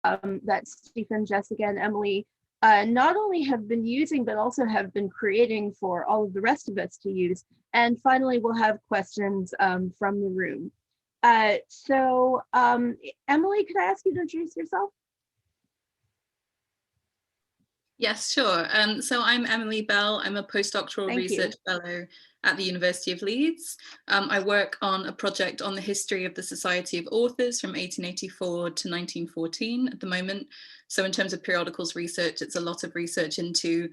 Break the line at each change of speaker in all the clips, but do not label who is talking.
that Stephen, Jessica, and Emily not only have been using, but also have been creating for all of the rest of us to use. And finally, we'll have questions from the room. Emily, could I ask you to introduce yourself?
Yes, sure. So I'm Emily Bell. I'm a postdoctoral research fellow at the University of Leeds. I work on a project on the history of the Society of Authors from 1884 to 1914 at the moment. So in terms of periodicals research, it's a lot of research into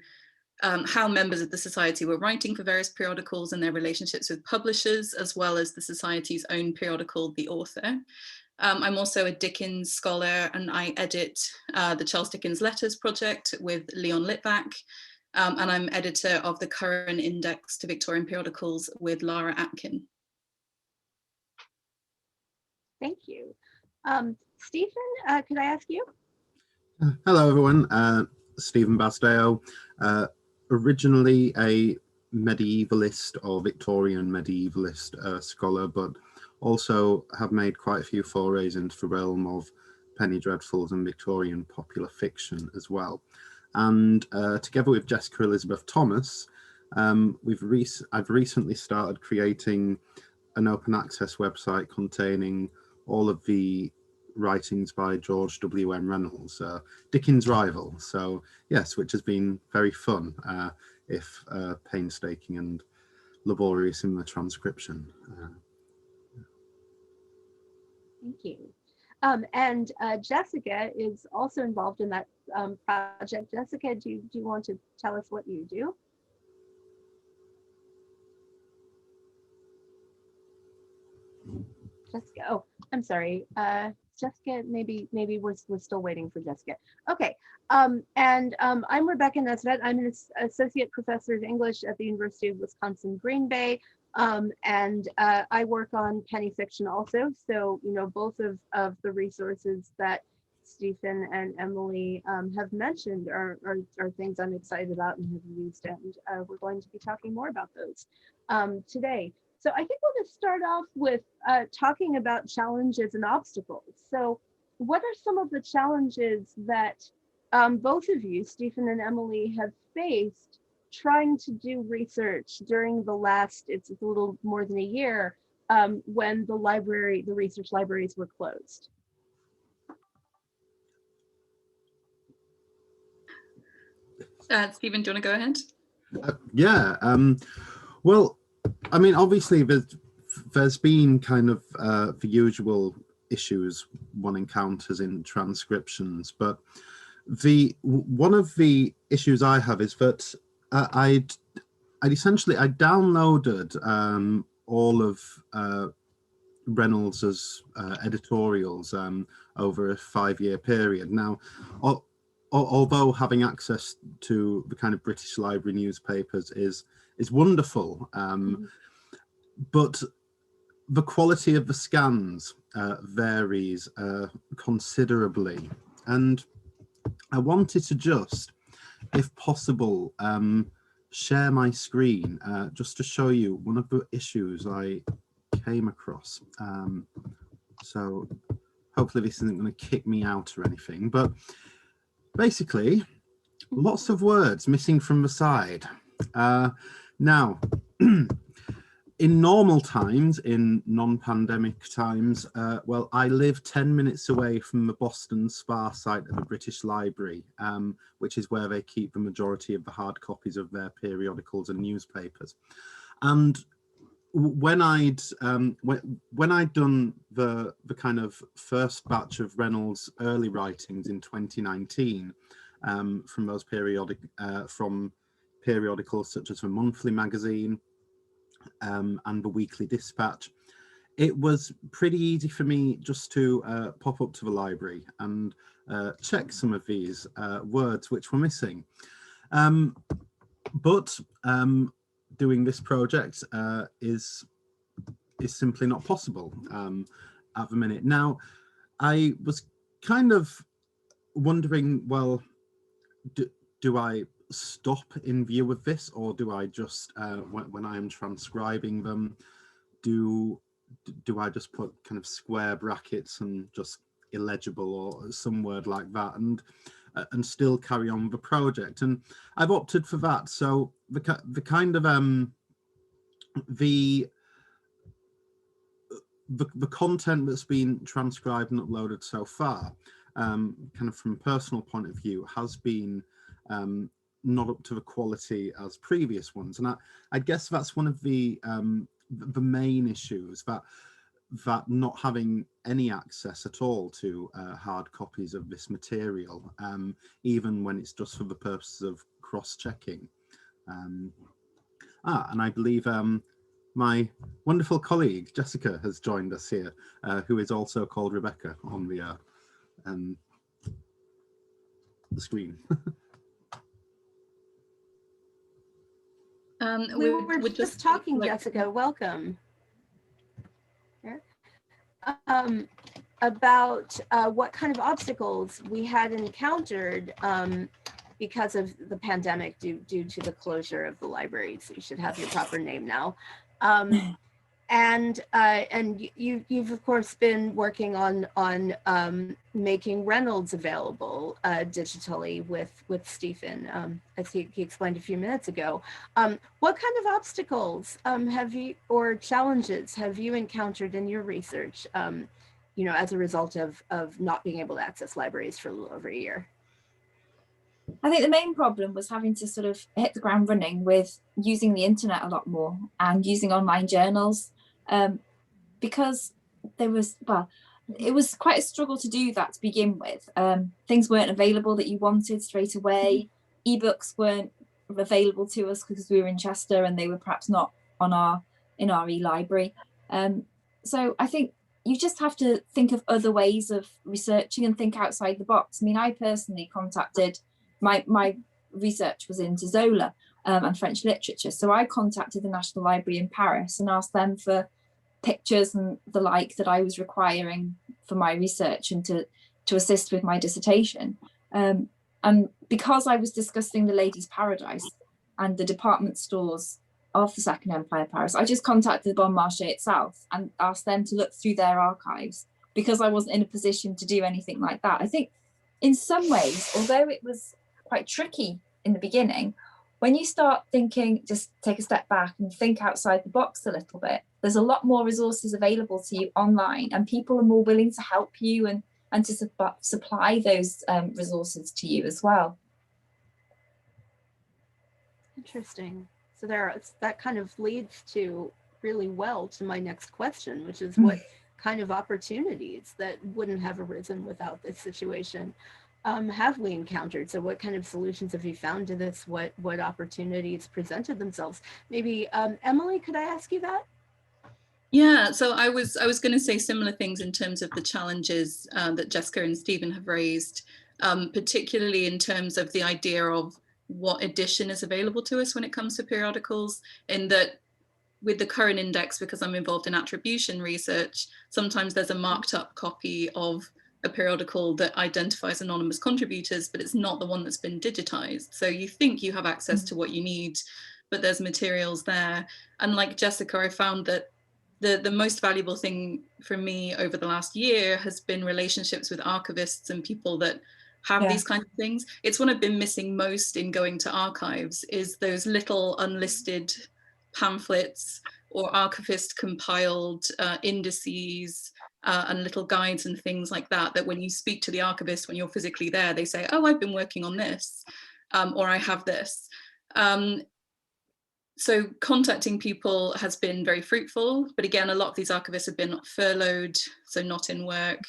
how members of the society were writing for various periodicals and their relationships with publishers, as well as the society's own periodical, The Author. I'm also a Dickens scholar, and I edit the Charles Dickens Letters project with Leon Litvak, and I'm editor of the Curran Index to Victorian Periodicals with Lara Atkin.
Thank you. Stephen, could I ask you?
Hello, everyone. Stephen Basdeo, originally a medievalist or Victorian medievalist scholar, but also have made quite a few forays into the realm of penny dreadfuls and Victorian popular fiction as well. And together with Jessica Elizabeth Thomas, I've recently started creating an open access website containing all of the writings by George W.M. Reynolds, Dickens' rival. So yes, which has been very fun, if painstaking and laborious in the transcription.
Thank you. And Jessica is also involved in that project. Jessica, do you want to tell us what you do? Jessica, oh, I'm sorry. Jessica, maybe we're still waiting for Jessica. Okay, I'm Rebecca Nesbitt. I'm an associate professor of English at the University of Wisconsin Green Bay. And I work on penny fiction also. So, you know, both of the resources that Stephen and Emily have mentioned are things I'm excited about and have used, and we're going to be talking more about those today. So I think we'll just start off with talking about challenges and obstacles. So what are some of the challenges that both of you, Stephen and Emily, have faced trying to do research during the last, it's a little more than a year, when the research libraries were closed?
Stephen, do you want to go ahead?
Yeah, well, I mean, obviously there's been kind of the usual issues one encounters in transcriptions, but one of the issues I have is that I downloaded all of Reynolds's editorials over a 5-year period. Now, although having access to the kind of British Library newspapers is wonderful, but the quality of the scans varies considerably, and I wanted to just, if possible, share my screen just to show you one of the issues I came across. So hopefully this isn't going to kick me out or anything, but basically lots of words missing from the side. Now, in normal times, in non-pandemic times, well, I live 10 minutes away from the Boston Spa site of the British Library, which is where they keep the majority of the hard copies of their periodicals and newspapers. And when I'd done the kind of first batch of Reynolds' early writings in 2019, from those periodicals such as the Monthly Magazine, and the Weekly Dispatch, it was pretty easy for me just to pop up to the library and check some of these words which were missing. But doing this project is simply not possible at the minute. Now, I was kind of wondering, well, do I stop in view of this, or do I just when I am transcribing them, do I just put kind of square brackets and just illegible or some word like that, and still carry on with the project. And I've opted for that. So the kind of the content that's been transcribed and uploaded so far, kind of from a personal point of view, has been not up to the quality as previous ones. And I guess that's one of the main issues, that not having any access at all to hard copies of this material, even when it's just for the purposes of cross-checking. And I believe my wonderful colleague Jessica has joined us here, who is also called Rebecca on the screen.
We were just talking, Jessica, welcome. About what kind of obstacles we had encountered because of the pandemic due to the closure of the libraries. So you should have your proper name now. And you've of course been working on making Reynolds available digitally with Stephen, as he explained a few minutes ago. What kind of obstacles have you, or challenges have you encountered in your research, you know, as a result of not being able to access libraries for a little over a year?
I think the main problem was having to sort of hit the ground running with using the internet a lot more and using online journals, because there was, well, it was quite a struggle to do that to begin with. Things weren't available that you wanted straight away. Ebooks weren't available to us because we were in Chester and they were perhaps not on in our e-library. So I think you just have to think of other ways of researching and think outside the box. I mean, I personally contacted, my research was into Zola and French literature. So I contacted the National Library in Paris and asked them for pictures and the like that I was requiring for my research and to assist with my dissertation. And because I was discussing the Ladies' Paradise and the department stores of the Second Empire Paris, I just contacted the Bon Marché itself and asked them to look through their archives, because I wasn't in a position to do anything like that. I think in some ways, although it was quite tricky in the beginning, when you start thinking, just take a step back and think outside the box a little bit, there's a lot more resources available to you online, and people are more willing to help you and to supply those resources to you as well.
Interesting. So that kind of leads to really well to my next question, which is what kind of opportunities that wouldn't have arisen without this situation have we encountered? So what kind of solutions have you found to this? What opportunities presented themselves? Maybe Emily, could I ask you that?
Yeah, so I was going to say similar things in terms of the challenges that Jessica and Stephen have raised, particularly in terms of the idea of what edition is available to us when it comes to periodicals, in that with the Curran index, because I'm involved in attribution research, sometimes there's a marked up copy of a periodical that identifies anonymous contributors, but it's not the one that's been digitized. So you think you have access to what you need, but there's materials there. And like Jessica, I found that the most valuable thing for me over the last year has been relationships with archivists and people that have these kinds of things. It's what I've been missing most in going to archives, is those little unlisted pamphlets or archivist compiled indices and little guides and things like that, that when you speak to the archivist, when you're physically there, they say, oh, I've been working on this, or I have this. So contacting people has been very fruitful, but again, a lot of these archivists have been furloughed, so not in work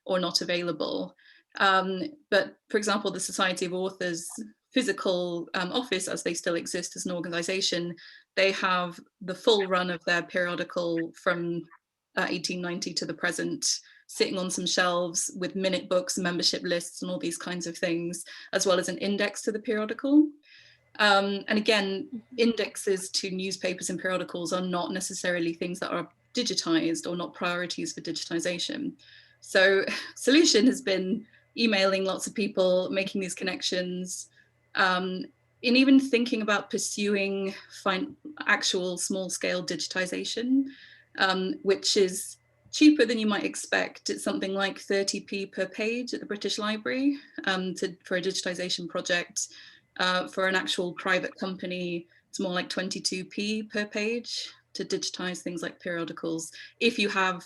or not available. But for example, the Society of Authors physical office, as they still exist as an organization, they have the full run of their periodical from 1890 to the present, sitting on some shelves with minute books, membership lists, and all these kinds of things, as well as an index to the periodical. And again, indexes to newspapers and periodicals are not necessarily things that are digitized or not priorities for digitization. So solution has been emailing lots of people, making these connections, and even thinking about pursuing actual small scale digitization, which is cheaper than you might expect. It's something like 30p per page at the British Library for a digitisation project. For an actual private company, it's more like 22p per page to digitise things like periodicals. If you have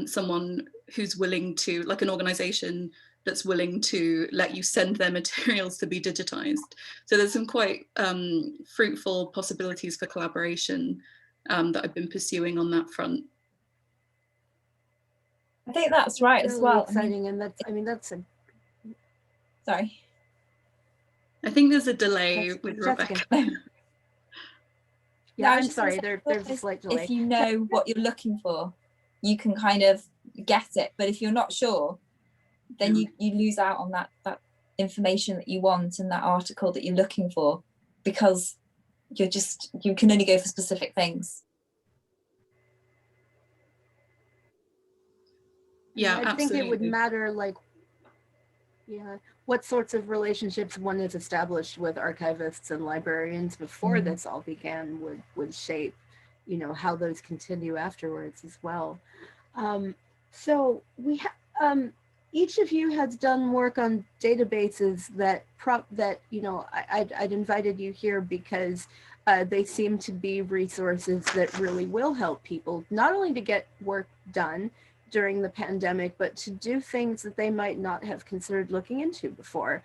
someone who's willing to, like an organisation that's willing to let you send their materials to be digitised. So there's some quite fruitful possibilities for collaboration that I've been pursuing on that front.
I think that's right as
Really
well.
exciting, and that's a.
Sorry.
I think there's a delay with
Jessica.
Rebecca.
Yeah,
No,
I'm sorry, there's a slight delay.
If you know what you're looking for, you can kind of get it. But if you're not sure, then you lose out on that information that you want and that article that you're looking for, because you can only go for specific things.
Yeah,
I think it would matter, like, what sorts of relationships one is established with archivists and librarians before this all began would shape, how those continue afterwards as well. So we have, each of you has done work on databases that I'd invited you here because they seem to be resources that really will help people, not only to get work done during the pandemic, but to do things that they might not have considered looking into before.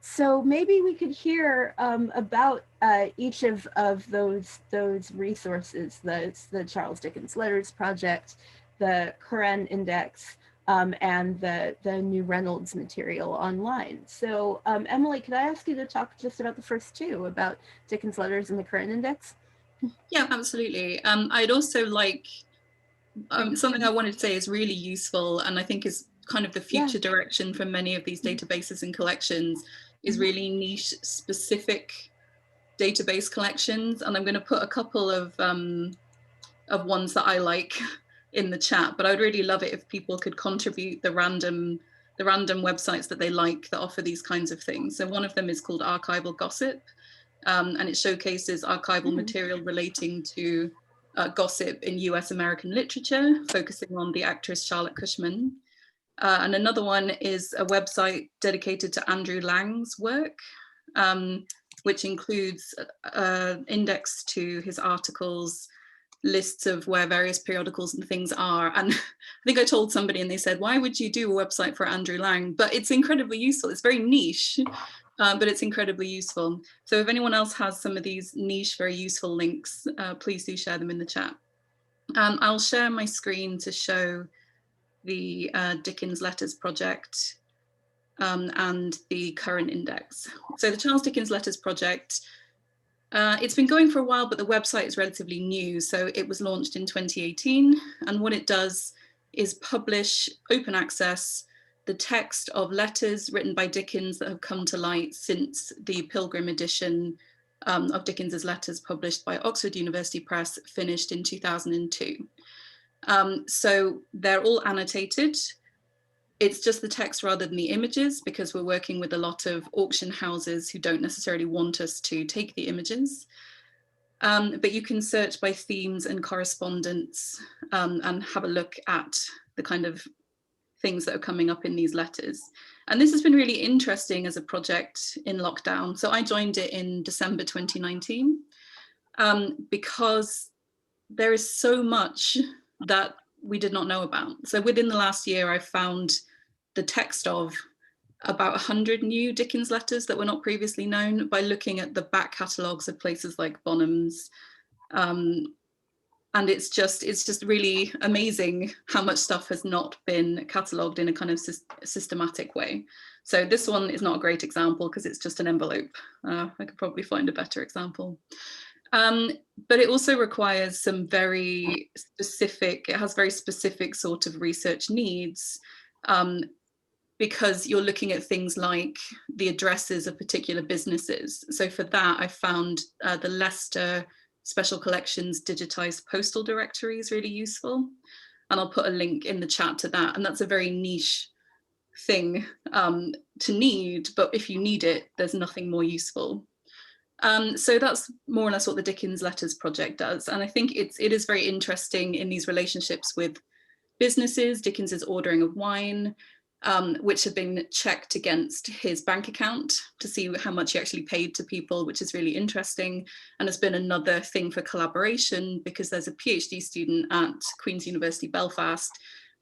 So maybe we could hear about each of those resources, the Charles Dickens Letters Project, the Curran Index, and the new Reynolds material online. So Emily, could I ask you to talk just about the first two, about Dickens Letters and the Curran Index?
Yeah, absolutely. I'd also like, something I wanted to say is really useful, and I think is kind of the future direction for many of these databases and collections, is really niche specific database collections. And I'm going to put a couple of ones that I like in the chat, but I'd really love it if people could contribute the random websites that they like that offer these kinds of things. So one of them is called Archival Gossip, and it showcases archival material relating to gossip in US American literature, focusing on the actress Charlotte Cushman. And another one is a website dedicated to Andrew Lang's work, which includes index to his articles, lists of where various periodicals and things are. And I think I told somebody and they said, why would you do a website for Andrew Lang? But it's incredibly useful. It's very niche, but it's incredibly useful. So if anyone else has some of these niche, very useful links, please do share them in the chat. I'll share my screen to show the Dickens Letters Project and the Curran Index. So the Charles Dickens Letters Project, it's been going for a while, but the website is relatively new. So it was launched in 2018. And what it does is publish open access the text of letters written by Dickens that have come to light since the Pilgrim edition of Dickens's letters published by Oxford University Press finished in 2002. So they're all annotated. It's just the text rather than the images, because we're working with a lot of auction houses who don't necessarily want us to take the images. But you can search by themes and correspondence and have a look at the kind of things that are coming up in these letters. And this has been really interesting as a project in lockdown. So I joined it in December 2019 because there is so much that we did not know about. So within the last year, I found the text of about 100 new Dickens letters that were not previously known by looking at the back catalogues of places like Bonham's. And it's just really amazing how much stuff has not been catalogued in a kind of systematic way. So this one is not a great example because it's just an envelope. I could probably find a better example. But it also requires some very specific, it has very specific sort of research needs, because you're looking at things like the addresses of particular businesses. So for that, I found the Leicester Special Collections digitized postal directory is really useful. And I'll put a link in the chat to that. And that's a very niche thing to need, but if you need it, there's nothing more useful. So that's more or less what the Dickens Letters project does. And I think it is very interesting in these relationships with businesses, Dickens's ordering of wine, which have been checked against his bank account to see how much he actually paid to people, which is really interesting. And has been another thing for collaboration, because there's a PhD student at Queen's University Belfast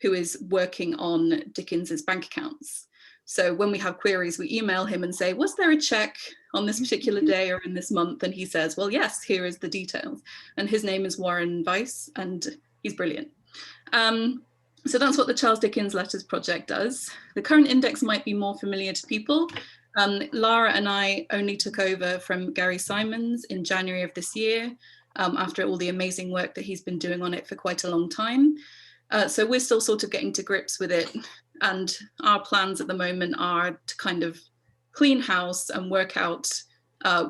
who is working on Dickens's bank accounts. So when we have queries, we email him and say, was there a check on this particular day or in this month? And he says, well, yes, here is the details. And his name is Warren Weiss, and he's brilliant. So that's what the Charles Dickens Letters project does. The current index might be more familiar to people. Lara and I only took over from Gary Simons in January of this year, after all the amazing work that he's been doing on it for quite a long time. So we're still sort of getting to grips with it. And our plans at the moment are to kind of clean house and work out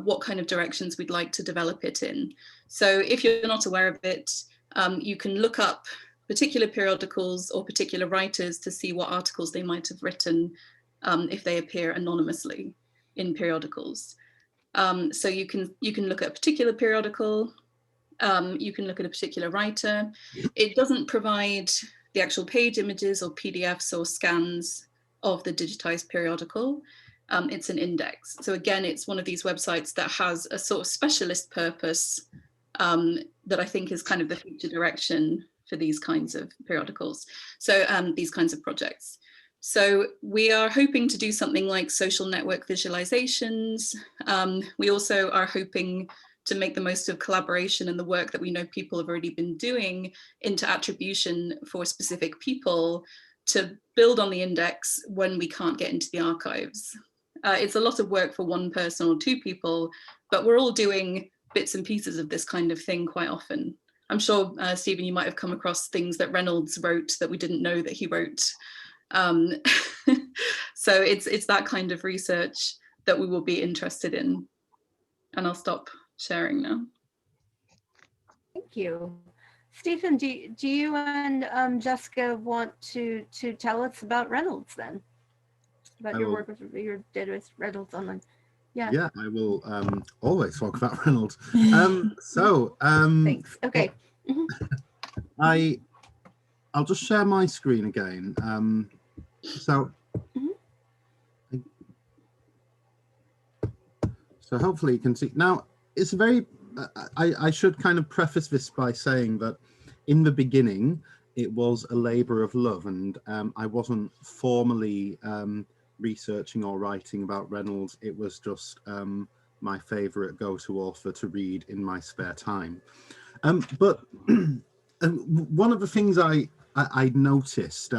what kind of directions we'd like to develop it in. So if you're not aware of it, you can look up particular periodicals or particular writers to see what articles they might have written if they appear anonymously in periodicals. So you can look at a particular periodical, you can look at a particular writer. It doesn't provide the actual page images or PDFs or scans of the digitized periodical. It's an index. So again, it's one of these websites that has a sort of specialist purpose that I think is kind of the future direction for these kinds of periodicals. So these kinds of projects. So we are hoping to do something like social network visualizations. We also are hoping to make the most of collaboration and the work that we know people have already been doing into attribution for specific people to build on the index when we can't get into the archives. It's a lot of work for one person or two people, but we're all doing bits and pieces of this kind of thing quite often. I'm sure, Stephen, you might have come across things that Reynolds wrote that we didn't know that he wrote. So it's that kind of research that we will be interested in. And I'll stop sharing now.
Thank you. Stephen, do you and Jessica want to tell us about Reynolds then? About your work with your data with Reynolds online? Yeah.
Yeah, I will always talk about Reynolds.
Thanks. Okay.
I'll just share my screen again. So hopefully you can see. Now, it's a very, I should kind of preface this by saying that in the beginning, it was a labor of love, and I wasn't formally researching or writing about Reynolds. It was just my favorite go-to author to read in my spare time. But one of the things I noticed,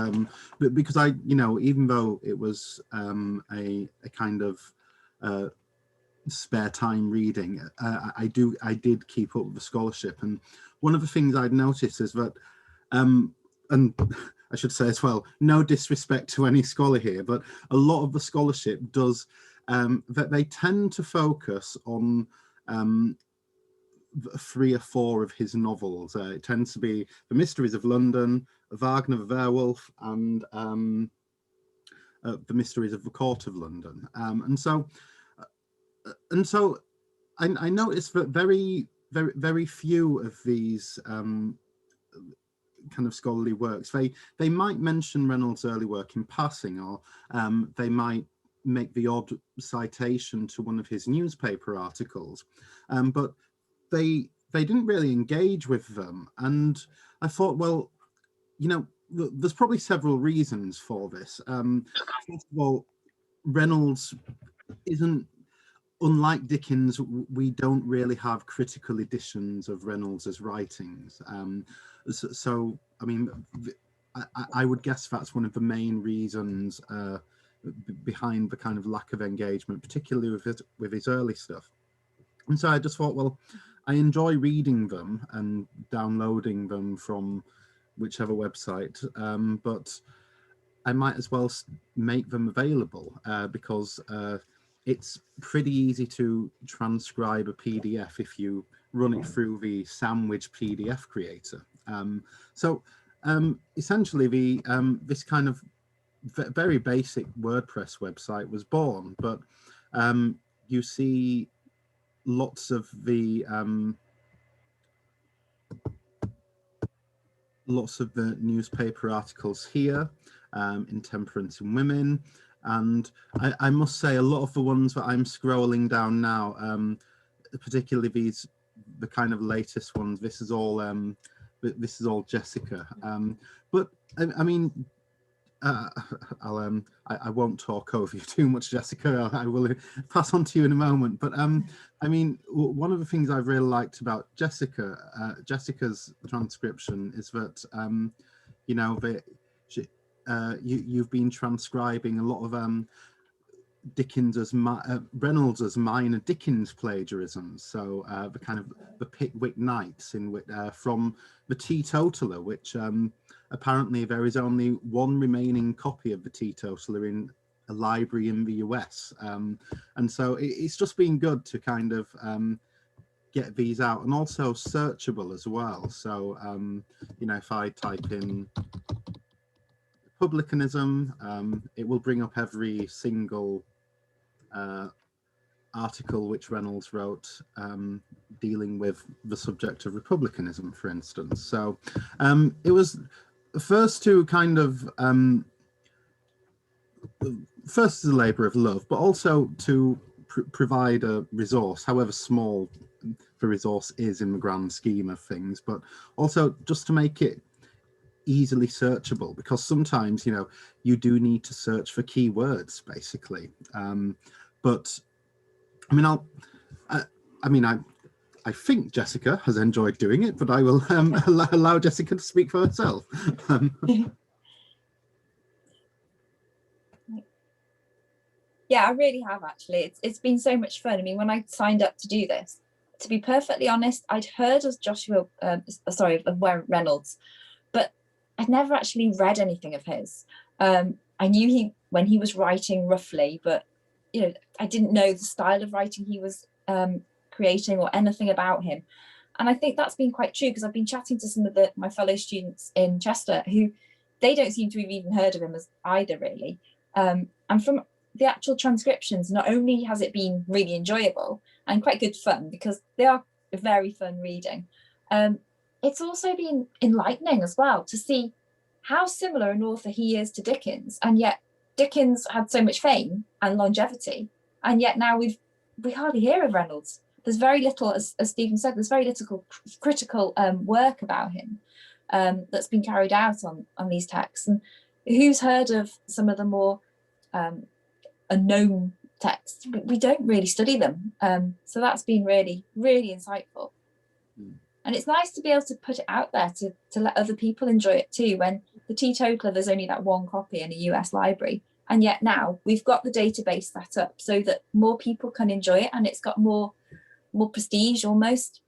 because even though it was a kind of spare time reading, I did keep up with the scholarship, and one of the things I'd noticed is that, and I should say as well, no disrespect to any scholar here, but a lot of the scholarship does that they tend to focus on 3 or 4 of his novels. It tends to be The Mysteries of London, Wagner the Werewolf, and The Mysteries of the Court of London. And so I noticed that very few of these kind of scholarly works, they might mention Reynolds' early work in passing, or they might make the odd citation to one of his newspaper articles, but they didn't really engage with them. And I thought, well, there's probably several reasons for this. First of all, Reynolds isn't, unlike Dickens, we don't really have critical editions of Reynolds's writings. So I mean, I would guess that's one of the main reasons behind the kind of lack of engagement, particularly with his early stuff. And so I just thought, well, I enjoy reading them and downloading them from whichever website, but I might as well make them available because it's pretty easy to transcribe a PDF if you run it through the Sandwich PDF creator. So essentially, this kind of very basic WordPress website was born, but you see lots of the newspaper articles here, in Temperance in Women, and I must say a lot of the ones that I'm scrolling down now, particularly the kind of latest ones, this is all Jessica, but I mean, I won't talk over you too much, Jessica. I will pass on to you in a moment. But I mean, one of the things I've really liked about Jessica's transcription is that you know, you've been transcribing a lot of Reynolds's minor Dickens plagiarisms. So the kind of the Pickwick Nights from the Teetotaler, which apparently there is only one remaining copy of the Teetotaler in a library in the US, and so it's just been good to kind of get these out, and also searchable as well. So you know, if I type in publicanism, it will bring up every single article which Reynolds wrote dealing with the subject of republicanism, for instance. So it was first to kind of first as a labour of love, but also to provide a resource, however small the resource is in the grand scheme of things, but also just to make it easily searchable, because sometimes, you know, you do need to search for keywords, basically. But I mean, I think Jessica has enjoyed doing it, but I will allow Jessica to speak for herself.
Yeah, I really have actually. It's been so much fun. I mean, when I signed up to do this, to be perfectly honest, I'd heard of Reynolds, but I'd never actually read anything of his. I knew when he was writing roughly, but you know, I didn't know the style of writing he was creating or anything about him. And I think that's been quite true, because I've been chatting to some of my fellow students in Chester who they don't seem to have even heard of him as either, really. And from the actual transcriptions, not only has it been really enjoyable and quite good fun, because they are very fun reading, it's also been enlightening as well to see how similar an author he is to Dickens, and yet Dickens had so much fame and longevity, and yet now we hardly hear of Reynolds. There's very little, as Stephen said, there's very little critical work about him that's been carried out on these texts. And who's heard of some of the more unknown texts? We don't really study them. So that's been really, really insightful. And it's nice to be able to put it out there to let other people enjoy it too. When the Teetotaler, there's only that one copy in a US library. And yet now we've got the database set up so that more people can enjoy it, and it's got more prestige almost.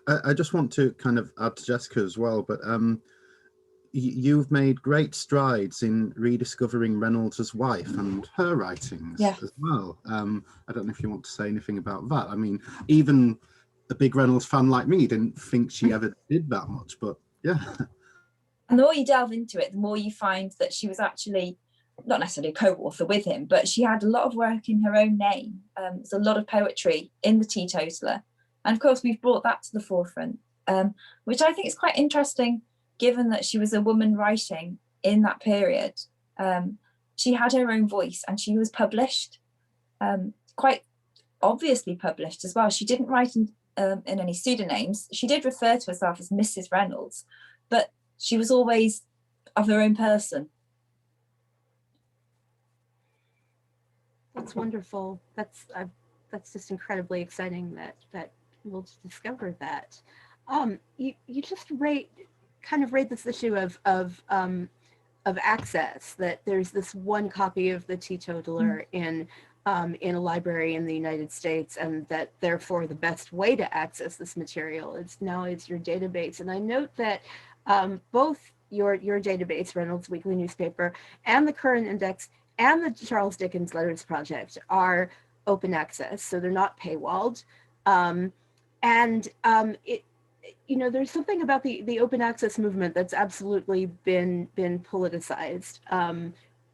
I just want to kind of add to Jessica as well, but you've made great strides in rediscovering Reynolds' wife and her writings as well. I don't know if you want to say anything about that. I mean, even a big Reynolds fan like me didn't think she ever did that much, but yeah.
And the more you delve into it, the more you find that she was actually not necessarily a co-author with him, but she had a lot of work in her own name. There's a lot of poetry in the Teetotaler. And of course, we've brought that to the forefront, which I think is quite interesting, given that she was a woman writing in that period. She had her own voice, and she was published, quite obviously published as well. She didn't write in any pseudonyms. She did refer to herself as Mrs. Reynolds, but she was always of her own person.
That's wonderful. That's just incredibly exciting that we'll discover that. You just kind of raised this issue of access, that there's this one copy of the Teetotaler in a library in the United States, and that therefore the best way to access this material is your database. And I note that both your database, Reynolds Weekly Newspaper, and the Curran Index and the Charles Dickens Letters Project are open access, so they're not paywalled. There's something about the open access movement that's absolutely been politicized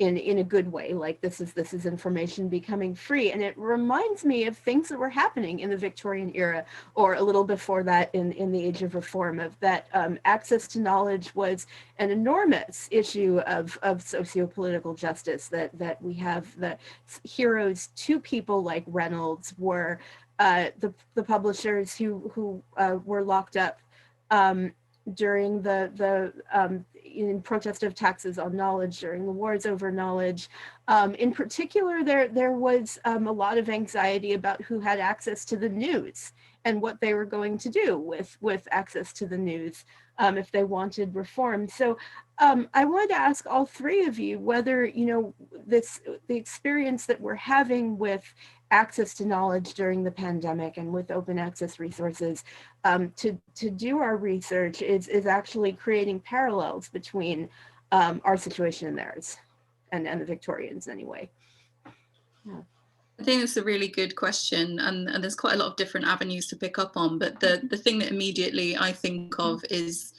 in a good way, like this is information becoming free. And it reminds me of things that were happening in the Victorian era, or a little before that in the Age of Reform, of that access to knowledge was an enormous issue of socio-political justice, that we have the heroes to people like Reynolds were the publishers who were locked up during in protest of taxes on knowledge during the wars over knowledge. In particular, there was a lot of anxiety about who had access to the news and what they were going to do with access to the news if they wanted reform. So I wanted to ask all three of you whether, the experience that we're having with access to knowledge during the pandemic and with open access resources to do our research is actually creating parallels between our situation and theirs, and the Victorians anyway. Yeah.
I think it's a really good question, and there's quite a lot of different avenues to pick up on, but the thing that immediately I think of is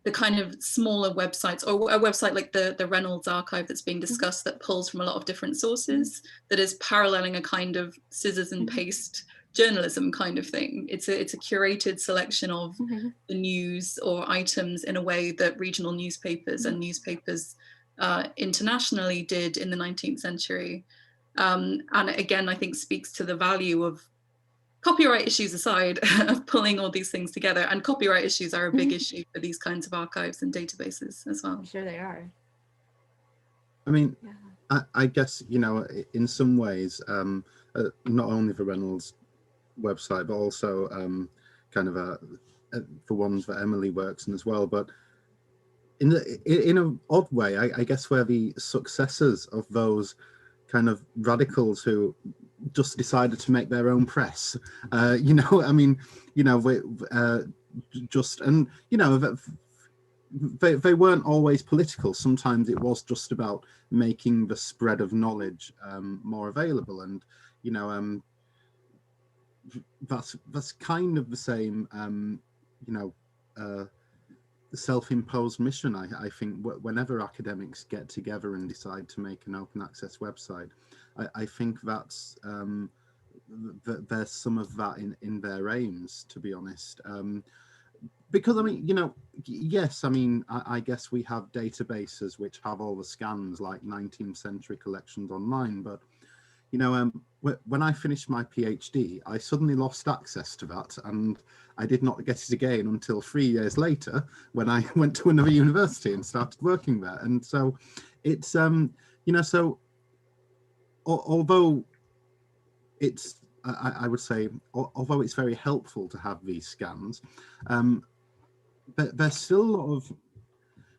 the kind of smaller websites, or a website like the Reynolds archive that's being discussed, that pulls from a lot of different sources, that is paralleling a kind of scissors and paste journalism kind of thing. It's a curated selection of the news or items in a way that regional newspapers and newspapers internationally did in the 19th century. And again, I think speaks to the value of, copyright issues aside, of pulling all these things together. And copyright issues are a big issue for these kinds of archives and databases as well.
I'm sure they are.
I mean, yeah. I guess, in some ways, not only the Reynolds website, but also kind of for ones that Emily works in as well. But in an odd way, I guess we're the successors of those kind of radicals who just decided to make their own press. They weren't always political. Sometimes it was just about making the spread of knowledge more available, and that's kind of the same self-imposed mission. I think whenever academics get together and decide to make an open access website, I think that's there's some of that in their aims, to be honest. Because yes, I guess we have databases which have all the scans like 19th century collections online, but when I finished my PhD, I suddenly lost access to that, and I did not get it again until 3 years later when I went to another university and started working there. And so it's so although it's I would say, although it's very helpful to have these scans, but there's still a lot of,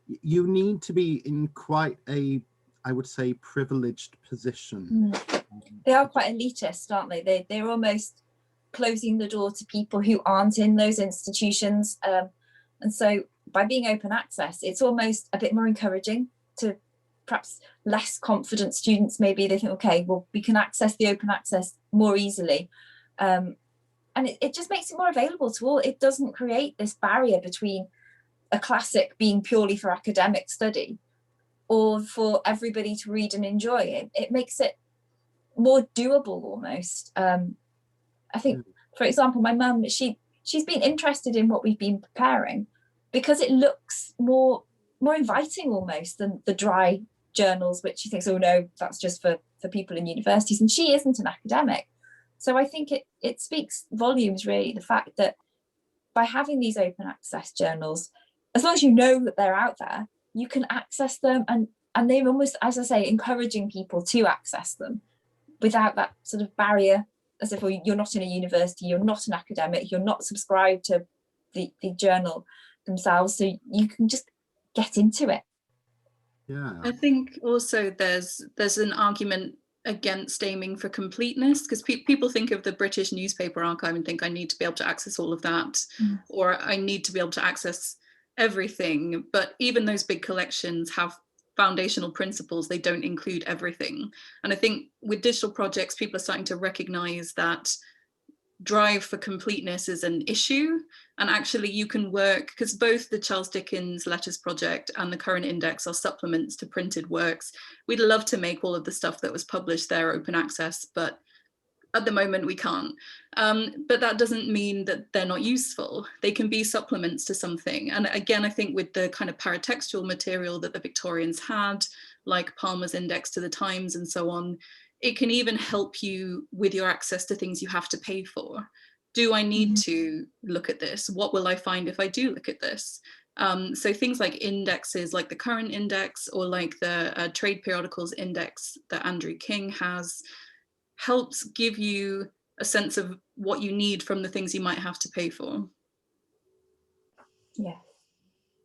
you need to be in quite a, I would say, privileged position.
They are quite elitist, aren't they? They're almost closing the door to people who aren't in those institutions. And so by being open access, it's almost a bit more encouraging to perhaps less confident students. Maybe they think, okay, well, we can access the open access more easily. And it just makes it more available to all. It doesn't create this barrier between a classic being purely for academic study or for everybody to read and enjoy it. It makes it more doable almost. I think, for example, my mum, she's been interested in what we've been preparing because it looks more inviting almost than the dry journals, which she thinks, oh no, that's just for people in universities, and she isn't an academic. So I think it speaks volumes, really, the fact that by having these open access journals, as long as you know that they're out there, you can access them, and they're almost, as I say, encouraging people to access them without that sort of barrier, as if, well, you're not in a university, you're not an academic, you're not subscribed to the journal themselves, so you can just get into it.
Yeah,
I think also there's an argument against aiming for completeness, because people think of the British newspaper archive and think I need to be able to access all of that, or I need to be able to access everything. But even those big collections have foundational principles. They don't include everything. And I think with digital projects, people are starting to recognize that drive for completeness is an issue. And actually you can work, because both the Charles Dickens Letters Project and the Curran Index are supplements to printed works. We'd love to make all of the stuff that was published there open access, but at the moment we can't. But that doesn't mean that they're not useful. They can be supplements to something. And again, I think with the kind of paratextual material that the Victorians had, like Palmer's Index to the Times and so on, it can even help you with your access to things you have to pay for. Do I need to look at this? What will I find if I do look at this? So things like indexes, like the Curran Index, or like the Trade Periodicals Index that Andrew King has, helps give you a sense of what you need from the things you might have to pay for.
Yeah.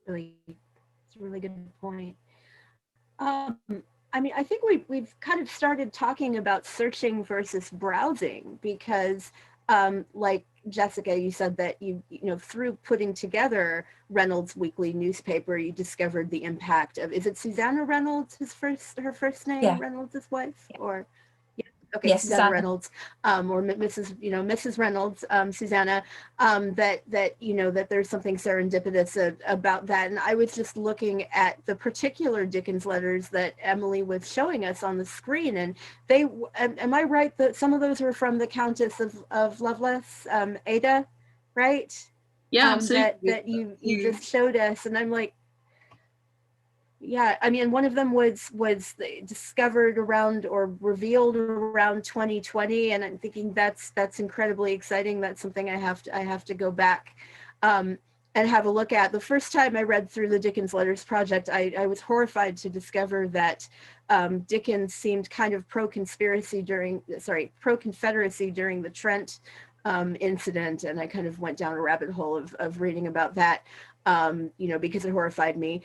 Really, it's a really good point. I mean, I think we've kind of started talking about searching versus browsing, because like Jessica, you said that you know, through putting together Reynolds' weekly newspaper, you discovered the impact of, is it Susanna Reynolds, her first name,
Yeah.
Reynolds' wife?
Yeah.
Or okay,
Yes,
Susanna Reynolds, or Mrs. Reynolds, Susanna, that you know, that there's something serendipitous about that. And I was just looking at the particular Dickens letters that Emily was showing us on the screen, and they, am I right that some of those were from the Countess of Lovelace, Ada, right?
Yeah, absolutely.
That you just showed us, and I'm like, yeah, I mean, one of them was discovered around, or revealed around 2020, and I'm thinking that's incredibly exciting. That's something I have to go back and have a look at. The first time I read through the Dickens Letters Project, I was horrified to discover that Dickens seemed kind of pro-Confederacy during the Trent incident, and I kind of went down a rabbit hole of reading about that, you know, because it horrified me.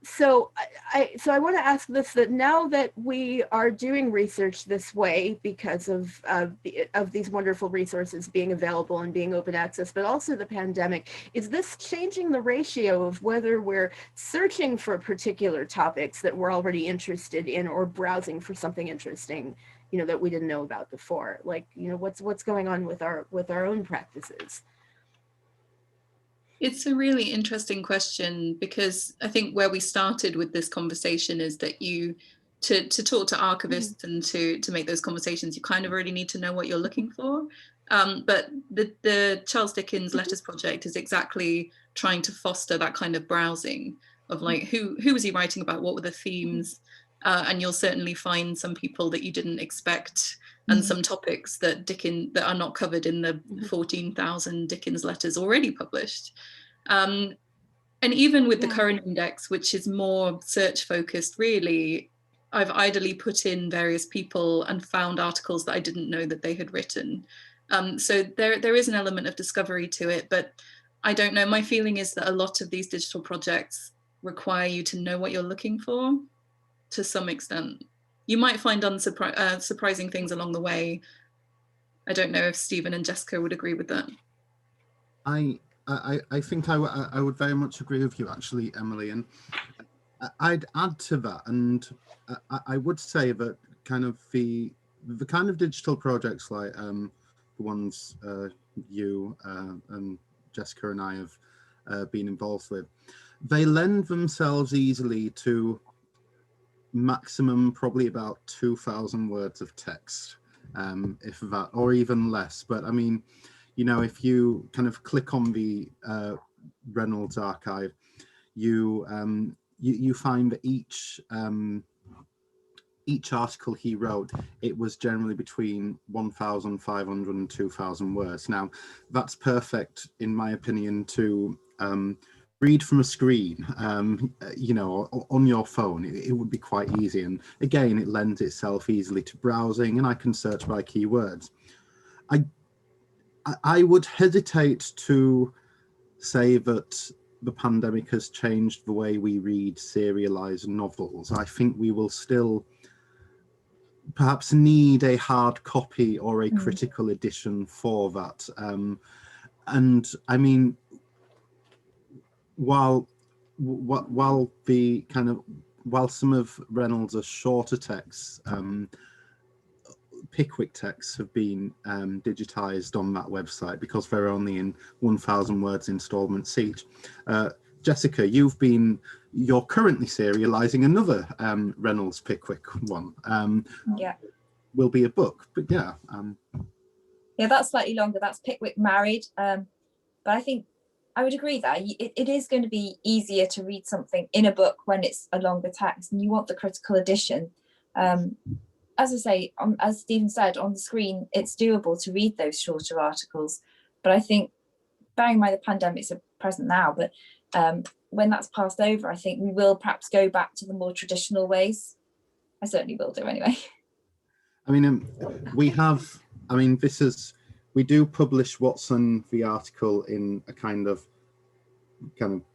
So I want to ask this, that now that we are doing research this way because of these wonderful resources being available and being open access, but also the pandemic, is this changing the ratio of whether we're searching for particular topics that we're already interested in, or browsing for something interesting, you know, that we didn't know about before? Like, you know, what's going on with our own practices?
It's a really interesting question, because I think where we started with this conversation is that to talk to archivists and to make those conversations, you kind of already need to know what you're looking for. But the Charles Dickens Letters Project is exactly trying to foster that kind of browsing of like, who was he writing about? What were the themes? And you'll certainly find some people that you didn't expect, and some topics that are not covered in the 14,000 Dickens letters already published. And even with the Curran Index, which is more search focused, really, I've idly put in various people and found articles that I didn't know that they had written. So there is an element of discovery to it, but I don't know. My feeling is that a lot of these digital projects require you to know what you're looking for to some extent. You might find surprising things along the way. I don't know if Stephen and Jessica would agree with that.
I think I would very much agree with you, actually, Emily, and I'd add to that, and I would say that kind of the kind of digital projects like the ones you and Jessica and I have been involved with, they lend themselves easily to maximum probably about 2,000 words of text, if that, or even less. But I mean, you know, if you kind of click on the Reynolds archive, you find that each article he wrote, it was generally between 1,500 and 2,000 words. Now, that's perfect, in my opinion, to read from a screen, you know, on your phone. It would be quite easy. And again, it lends itself easily to browsing, and I can search by keywords. I would hesitate to say that the pandemic has changed the way we read serialized novels. I think we will still perhaps need a hard copy or a critical edition for that. And I mean, while some of Reynolds' shorter texts, Pickwick texts have been digitized on that website because they're only in 1,000 words installments each. Jessica, you're currently serializing another Reynolds Pickwick one.
Yeah.
Will be a book, but yeah.
Yeah, that's slightly longer. That's Pickwick Married. But I think I would agree that it is going to be easier to read something in a book when it's a longer text, and you want the critical edition. As I say, as Stephen said, on the screen, it's doable to read those shorter articles. But I think, bearing in mind the pandemics are present now, but when that's passed over, I think we will perhaps go back to the more traditional ways. I certainly will do anyway.
I mean, we do publish Watson, the article, in a kind of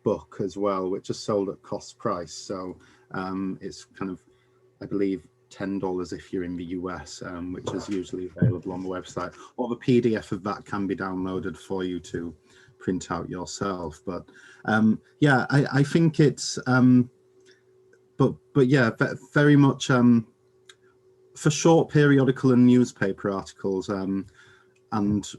book as well, which is sold at cost price. So it's kind of, I believe, $10 if you're in the US, which is usually available on the website, or the PDF of that can be downloaded for you to print out yourself. But yeah, I think it's but yeah, very much for short periodical and newspaper articles and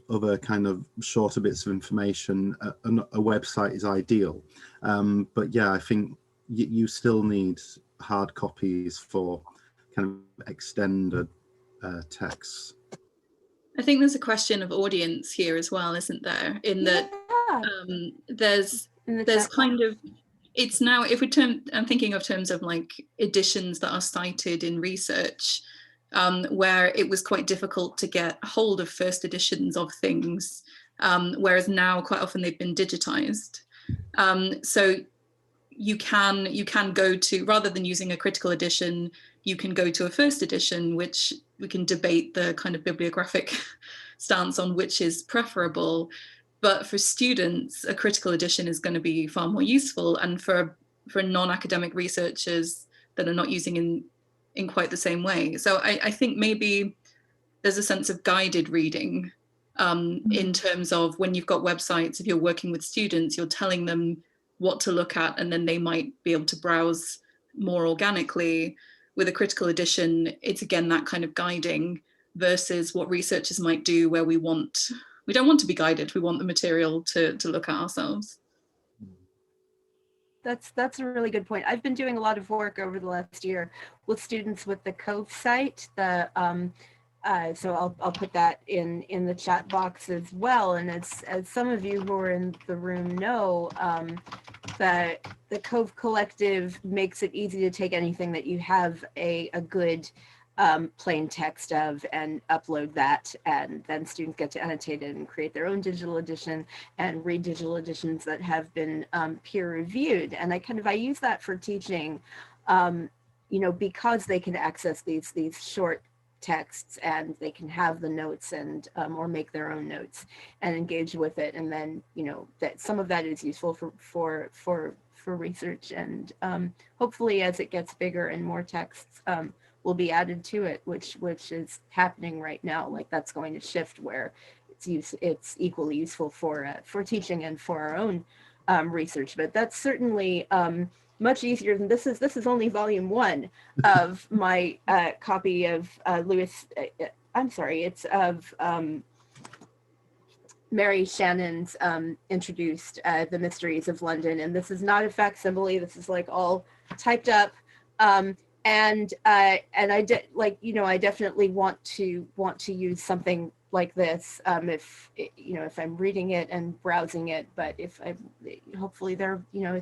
other kind of shorter bits of information, a website is ideal. But yeah, I think you still need hard copies for kind of extended texts.
I think there's a question of audience here as well, isn't there? In that there's kind of, it's now, if I'm thinking of terms of like editions that are cited in research, where it was quite difficult to get hold of first editions of things, whereas now quite often they've been digitized. So you can go to, rather than using a critical edition, you can go to a first edition, which we can debate the kind of bibliographic stance on which is preferable. But for students, a critical edition is going to be far more useful. And for non-academic researchers that are not using in quite the same way. So I think maybe there's a sense of guided reading in terms of when you've got websites, if you're working with students, you're telling them what to look at, and then they might be able to browse more organically. With a critical edition, it's again that kind of guiding versus what researchers might do where we don't want to be guided, we want the material to look at ourselves.
That's a really good point. I've been doing a lot of work over the last year with students with the Cove site. So I'll put that in the chat box as well. And as some of you who are in the room know, that the Cove Collective makes it easy to take anything that you have a good plain text of and upload that, and then students get to annotate it and create their own digital edition and read digital editions that have been peer reviewed. And I use that for teaching, because they can access these short texts and they can have the notes and or make their own notes and engage with it. And then that some of that is useful for research, and hopefully as it gets bigger and more texts will be added to it, which is happening right now. Like that's going to shift where it's equally useful for teaching and for our own research. But that's certainly much easier than this is only volume 1 of my copy of Mary Shannon's introduced The Mysteries of London, and this is not a facsimile. This is like all typed up, and I definitely want to use something like this if I'm reading it and browsing it. But hopefully they're a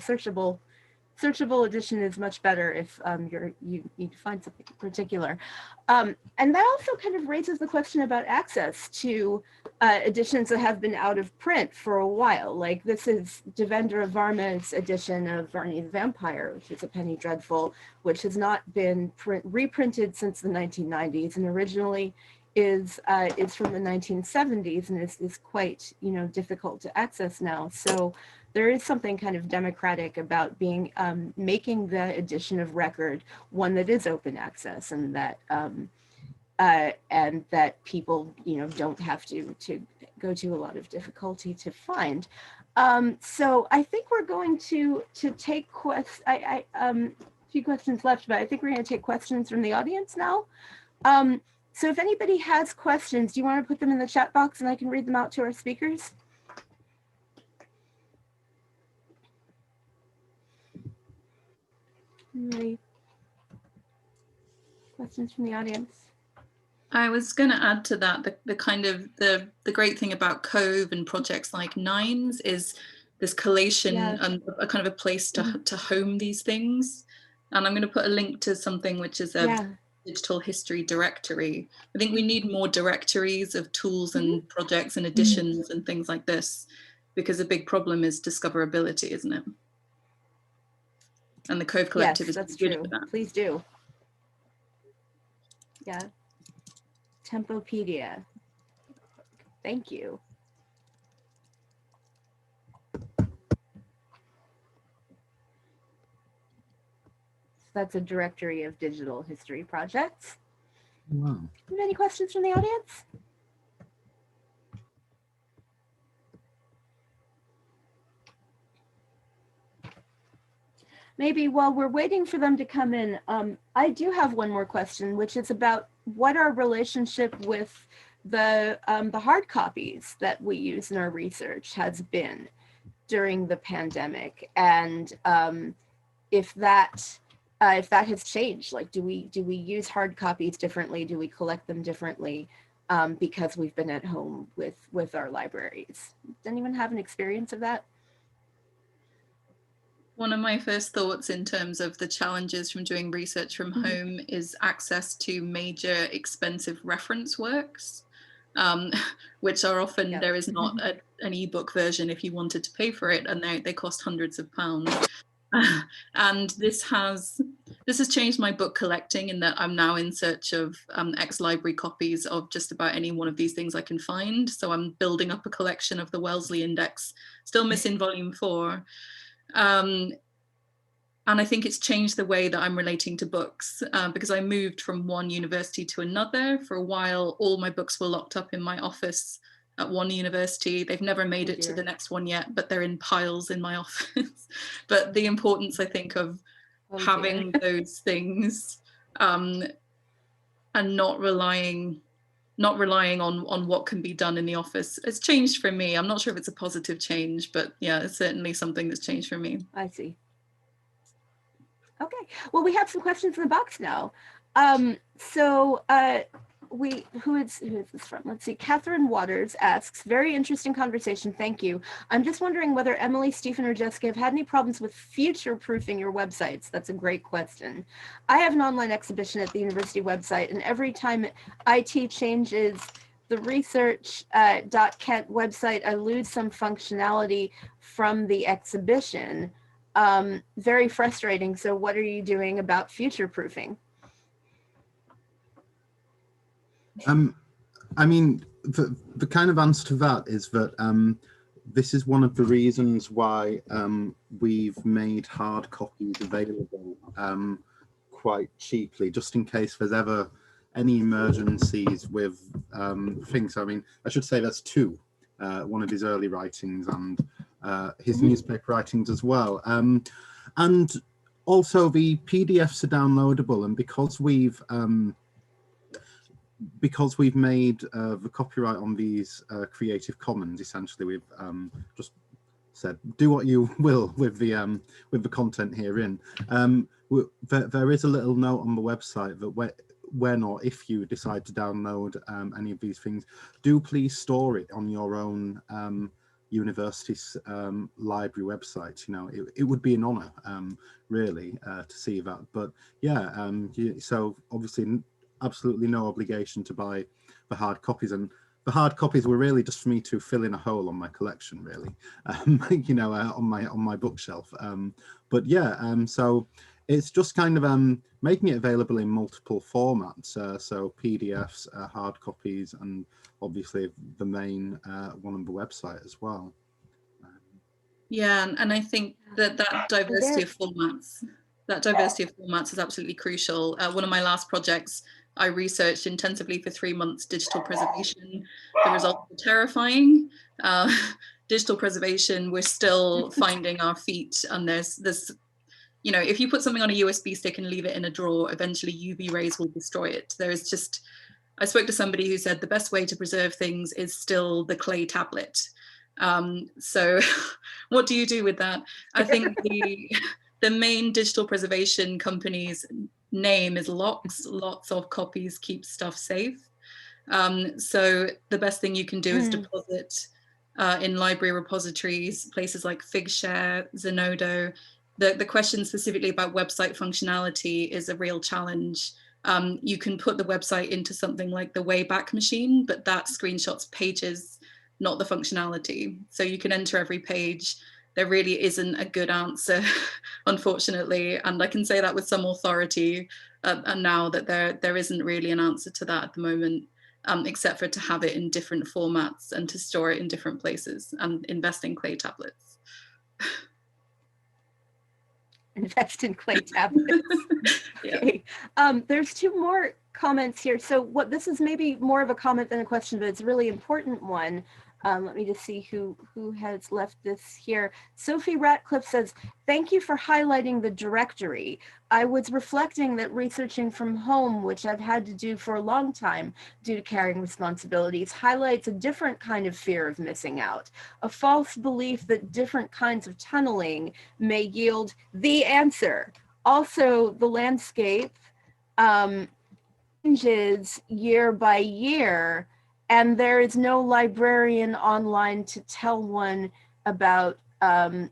searchable edition is much better if you need to find something particular. And that also kind of raises the question about access to editions that have been out of print for a while. Like this is Devendra Varma's edition of Varney the Vampire, which is a penny dreadful, which has not been reprinted since the 1990s, and originally is from the 1970s, and is quite difficult to access now. So there is something kind of democratic about being making the edition of record one that is open access, and that people don't have to go to a lot of difficulty to find. So I think we're going to take few questions left, but I think we're going to take questions from the audience now. So if anybody has questions, do you want to put them in the chat box and I can read them out to our speakers? Anybody? Questions from the audience?
I was going to add to that the kind of the great thing about Cove and projects like Nines is this collation and a kind of a place to home these things. And I'm going to put a link to something which is a digital history directory. I think we need more directories of tools and projects and editions and things like this, because a big problem is discoverability, isn't it? And the Cove Collective is
that's
good
true.
for that.
Please do. Yeah. Tempopedia. Thank you. That's a directory of digital history projects.
Wow.
Any questions from the audience? Maybe while we're waiting for them to come in, I do have one more question, which is about what our relationship with the hard copies that we use in our research has been during the pandemic, and if that has changed. Like, do we use hard copies differently? Do we collect them differently because we've been at home with our libraries? Does anyone have an experience of that?
One of my first thoughts in terms of the challenges from doing research from home is access to major expensive reference works, which are often, there is not an ebook version if you wanted to pay for it, and they cost hundreds of pounds. And this has changed my book collecting in that I'm now in search of ex-library copies of just about any one of these things I can find. So I'm building up a collection of the Wellesley Index, still missing volume 4. And I think it's changed the way that I'm relating to books, because I moved from one university to another. For a while, all my books were locked up in my office at one university. They've never made it to the next one yet, but they're in piles in my office. But the importance, I think, of having those things and not relying on what can be done in the office, it's changed for me. I'm not sure if it's a positive change, but yeah, it's certainly something that's changed for me.
I see. Okay, well, we have some questions in the box now. Who is this from? Let's see. Catherine Waters asks, very interesting conversation. Thank you. I'm just wondering whether Emily, Stephen, or Jessica have had any problems with future-proofing your websites. That's a great question. I have an online exhibition at the university website, and every time IT changes the research.kent website, I lose some functionality from the exhibition. Very frustrating. So what are you doing about future-proofing?
I mean, the kind of answer to that is that this is one of the reasons why we've made hard copies available quite cheaply, just in case there's ever any emergencies with things. I mean, I should say that's 2, one of his early writings and his newspaper writings as well. And also the PDFs are downloadable, and because we've made the copyright on these Creative Commons, essentially we've just said do what you will with the content herein. There is a little note on the website that when or if you decide to download any of these things, do please store it on your own university's library website. You know, it would be an honor really to see that. But yeah, so obviously absolutely no obligation to buy the hard copies, and the hard copies were really just for me to fill in a hole on my collection, really, you know, on my bookshelf. But yeah, so it's just kind of making it available in multiple formats, so PDFs, hard copies, and obviously the main one on the website as well.
Yeah, and I think that diversity of formats, is absolutely crucial. One of my last projects, I researched intensively for 3 months digital preservation. The results were terrifying. Digital preservation, we're still finding our feet, and there's you know, if you put something on a USB stick and leave it in a drawer, eventually UV rays will destroy it. There is just I spoke to somebody who said the best way to preserve things is still the clay tablet. So what do you do with that? I think the main digital preservation company's name is Lots of copies keep stuff safe. So the best thing you can do is deposit in library repositories, places like Figshare, Zenodo. The question specifically about website functionality is a real challenge. You can put the website into something like the Wayback Machine, but that screenshots pages, not the functionality. So you can enter every page. There really isn't a good answer, unfortunately. And I can say that with some authority and now that there isn't really an answer to that at the moment. Except for to have it in different formats and to store it in different places and invest in clay tablets.
Invest in clay tablets. Okay. There's two more comments here. So this is maybe more of a comment than a question, but it's a really important one. Let me just see who has left this here. Sophie Ratcliffe says, thank you for highlighting the directory. I was reflecting that researching from home, which I've had to do for a long time due to carrying responsibilities, highlights a different kind of fear of missing out, a false belief that different kinds of tunneling may yield the answer. Also, the landscape changes year by year, and there is no librarian online to tell one about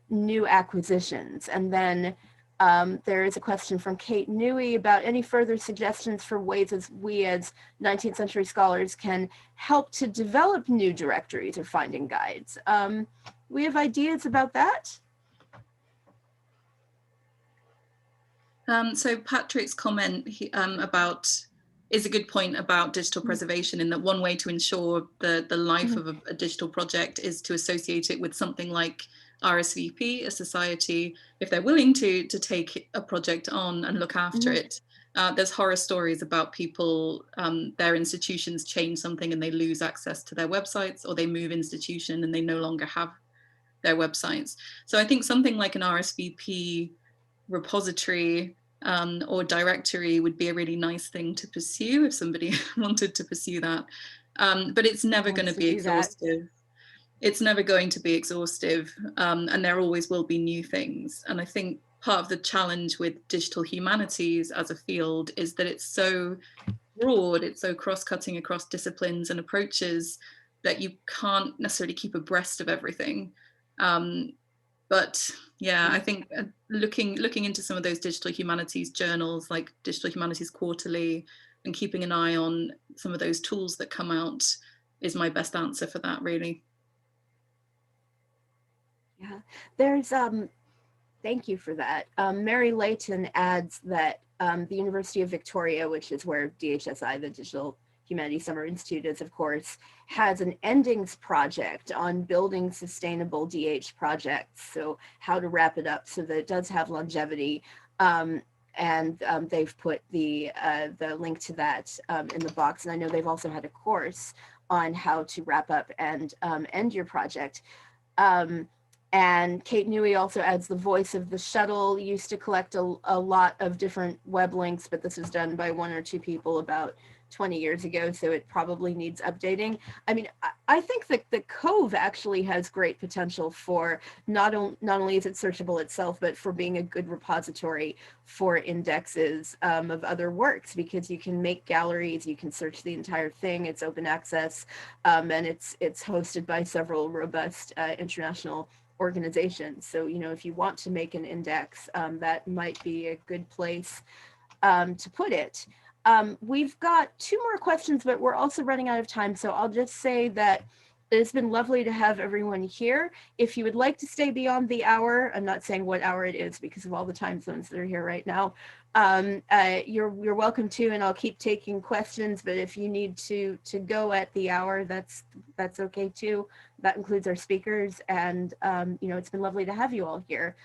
new acquisitions. And then there is a question from Kate Newey about any further suggestions for ways as we as 19th century scholars can help to develop new directories or finding guides. We have ideas about that?
So Patrick's comment about is a good point about digital preservation, in that one way to ensure the life of a digital project is to associate it with something like RSVP, a society, if they're willing to take a project on and look after it. There's horror stories about people, their institutions change something and they lose access to their websites, or they move institution and they no longer have their websites. So I think something like an RSVP repository or directory would be a really nice thing to pursue if somebody wanted to pursue that. But it's never going to be exhaustive. It's never going to be exhaustive, and there always will be new things. And I think part of the challenge with digital humanities as a field is that it's so broad, it's so cross-cutting across disciplines and approaches that you can't necessarily keep abreast of everything. But yeah, I think looking into some of those digital humanities journals like Digital Humanities Quarterly and keeping an eye on some of those tools that come out is my best answer for that, really.
Yeah, there's, thank you for that. Mary Layton adds that the University of Victoria, which is where DHSI, the Digital Humanities Summer Institute is, of course, has an endings project on building sustainable DH projects. So how to wrap it up so that it does have longevity. And they've put the link to that in the box. And I know they've also had a course on how to wrap up and end your project. And Kate Newey also adds the Voice of the Shuttle used to collect a lot of different web links, but this was done by one or two people about 20 years ago, so it probably needs updating. I mean, I think that the Cove actually has great potential for not only is it searchable itself, but for being a good repository for indexes of other works, because you can make galleries, you can search the entire thing, it's open access, and it's hosted by several robust international organizations. So, you know, if you want to make an index, that might be a good place to put it. We've got two more questions, but we're also running out of time. So I'll just say that it's been lovely to have everyone here. If you would like to stay beyond the hour, I'm not saying what hour it is because of all the time zones that are here right now, you're welcome to, and I'll keep taking questions. But if you need to go at the hour, that's okay too. That includes our speakers, and you know, it's been lovely to have you all here.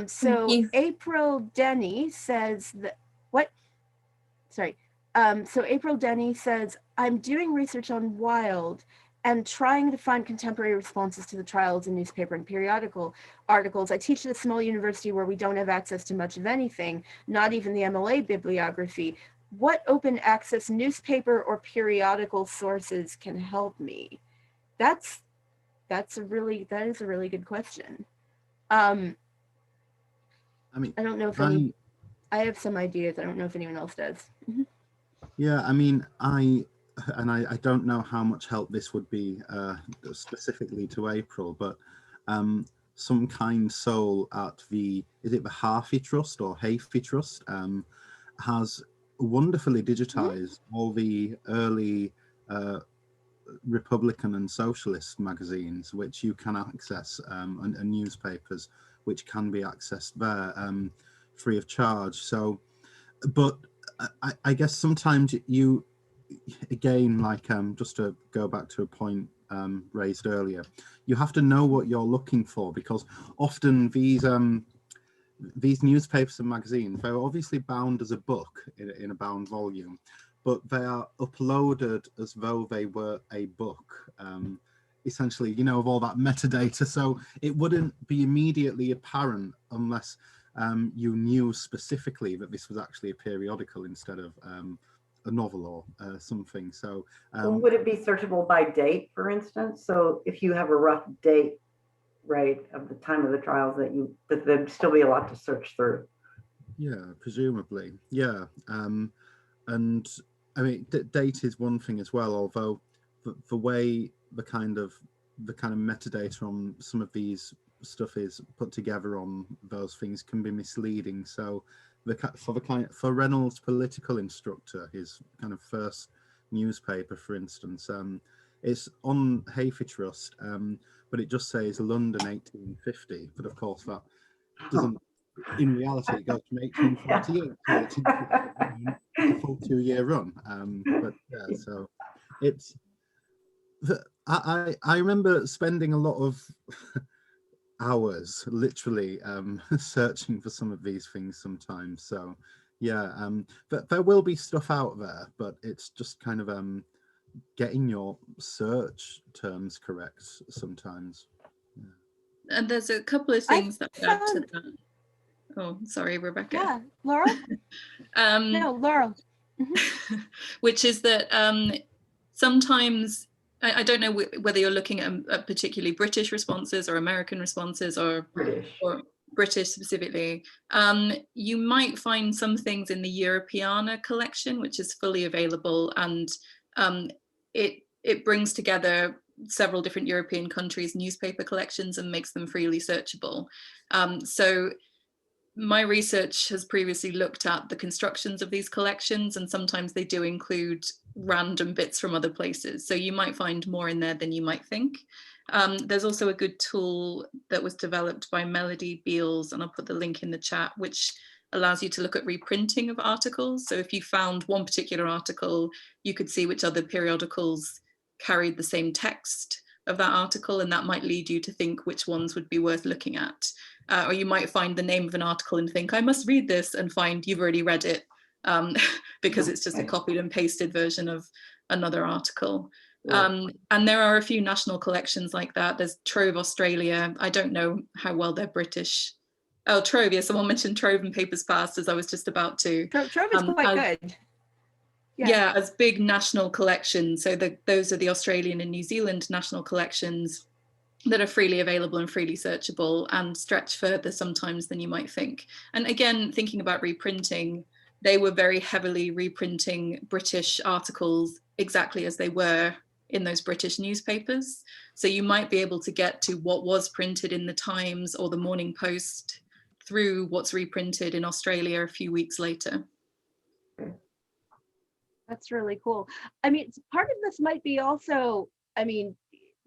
So April Denny says that so April Denny says, I'm doing research on Wilde and trying to find contemporary responses to the trials in newspaper and periodical articles. I teach at a small university where we don't have access to much of anything, not even the MLA bibliography. what open access newspaper or periodical sources can help me? That is a really good question. I mean, I don't know if I have some ideas. I don't know if anyone else does.
Yeah, I mean, I don't know how much help this would be specifically to April, but Some Kind Soul at is it the Harvey Trust or Hafey Trust, has wonderfully digitized all the early Republican and socialist magazines, which you can access, and newspapers, which can be accessed there free of charge. So, but I guess sometimes you, again, like just to go back to a point raised earlier, you have to know what you're looking for, because often these newspapers and magazines, they're obviously bound as a book in a bound volume, but they are uploaded as though they were a book, essentially, you know, of all that metadata. So it wouldn't be immediately apparent unless you knew specifically that this was actually a periodical instead of a novel or something. So
would it be searchable by date, for instance? So if you have a rough date, right, of the time of the trials, that there'd still be a lot to search through.
Yeah, presumably. Yeah. And I mean, date is one thing as well, although the way the kind of metadata on some stuff is put together on those things can be misleading. So for Reynolds' political instructor, his kind of first newspaper, for instance, it's on Hafey Trust, but it just says London 1850. But of course, that doesn't. In reality, it goes from 1848 to it's a full 2-year run. But yeah, so it's. I remember spending a lot of hours literally searching for some of these things sometimes. So yeah, but there will be stuff out there, but it's just kind of getting your search terms correct sometimes. Yeah.
And there's a couple of things that add to that. Oh, sorry, Rebecca.
Yeah, Laura? No, Laura.
Which is that sometimes, I don't know whether you're looking at particularly British responses or American responses or British specifically. You might find some things in the Europeana collection, which is fully available, and it brings together several different European countries' newspaper collections and makes them freely searchable. So my research has previously looked at the constructions of these collections, and sometimes they do include random bits from other places. So you might find more in there than you might think. There's also a good tool that was developed by Melody Beals, and I'll put the link in the chat, which allows you to look at reprinting of articles. So if you found one particular article, you could see which other periodicals carried the same text of that article, and that might lead you to think which ones would be worth looking at. Or you might find the name of an article and think, I must read this, and find you've already read it because it's just a copied and pasted version of another article. And there are a few national collections like that. There's Trove Australia. I don't know how well they're British. Oh, Trove, yeah, someone mentioned Trove and Papers Past, as I was just about to.
Trove is quite good.
Yeah, as big national collections. So those are the Australian and New Zealand national collections that are freely available and freely searchable and stretch further sometimes than you might think. And again, thinking about reprinting, they were very heavily reprinting British articles exactly as they were in those British newspapers. So you might be able to get to what was printed in the Times or the Morning Post through what's reprinted in Australia a few weeks later.
That's really cool. I mean, part of this might be also, I mean,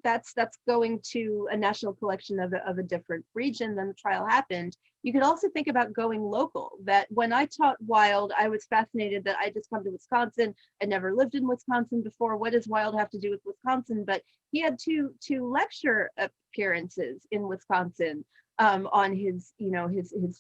that's going to a national collection of a different region than the trial happened. You could also think about going local. That when I taught Wilde, I was fascinated that I just come to Wisconsin. I never lived in Wisconsin before. What does Wilde have to do with Wisconsin? But he had two lecture appearances in Wisconsin on his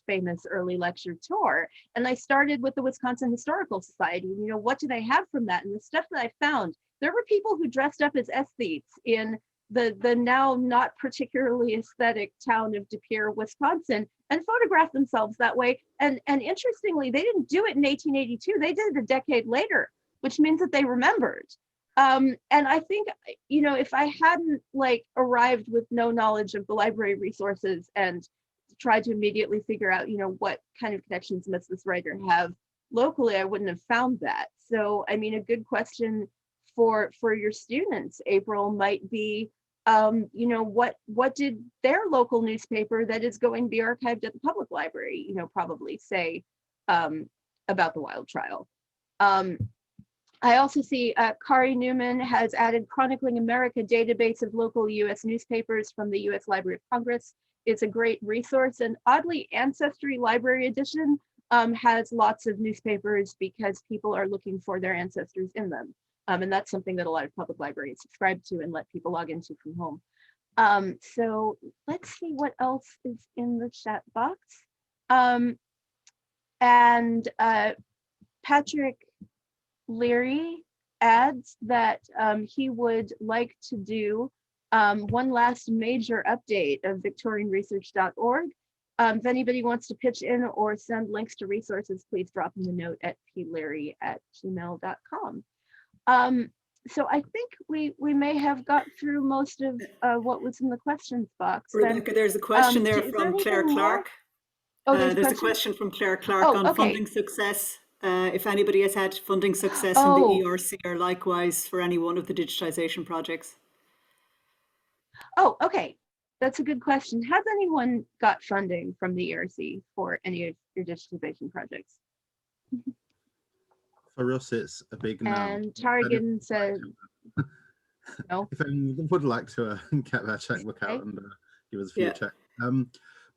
famous early lecture tour. And I started with the Wisconsin Historical Society. What do they have from that? And the stuff that I found, there were people who dressed up as aesthetes in the now not particularly aesthetic town of De Pere, Wisconsin, and photograph themselves that way. And interestingly, they didn't do it in 1882. They did it a decade later, which means that they remembered. And I think, you know, if I hadn't like arrived with no knowledge of the library resources and tried to immediately figure out, you know, what kind of connections must this writer have locally, I wouldn't have found that. So, I mean, a good question for your students, April, might be, you know, what did their local newspaper that is going to be archived at the public library, you know, probably say about the Wilde trial. I also see Kari Newman has added Chronicling America database of local US newspapers from the US Library of Congress. It's a great resource, and oddly, Ancestry Library Edition has lots of newspapers because people are looking for their ancestors in them. And that's something that a lot of public libraries subscribe to and let people log into from home. So let's see what else is in the chat box. And Patrick Leary adds that he would like to do one last major update of victorianresearch.org. If anybody wants to pitch in or send links to resources, please drop them a note at pleary@gmail.com. So I think we may have got through most of what was in the questions box.
Rebecca, there's a question there from Claire Clark.
Oh,
there's a question from Claire Clark on funding success. If anybody has had funding success from the ERC, or likewise for any one of the digitization projects.
Oh, okay. That's a good question. Has anyone got funding from the ERC for any of your digitization projects?
For us, it's a big no.
And Targan said no.
If anyone would like to get their checkbook out and give us a few checks.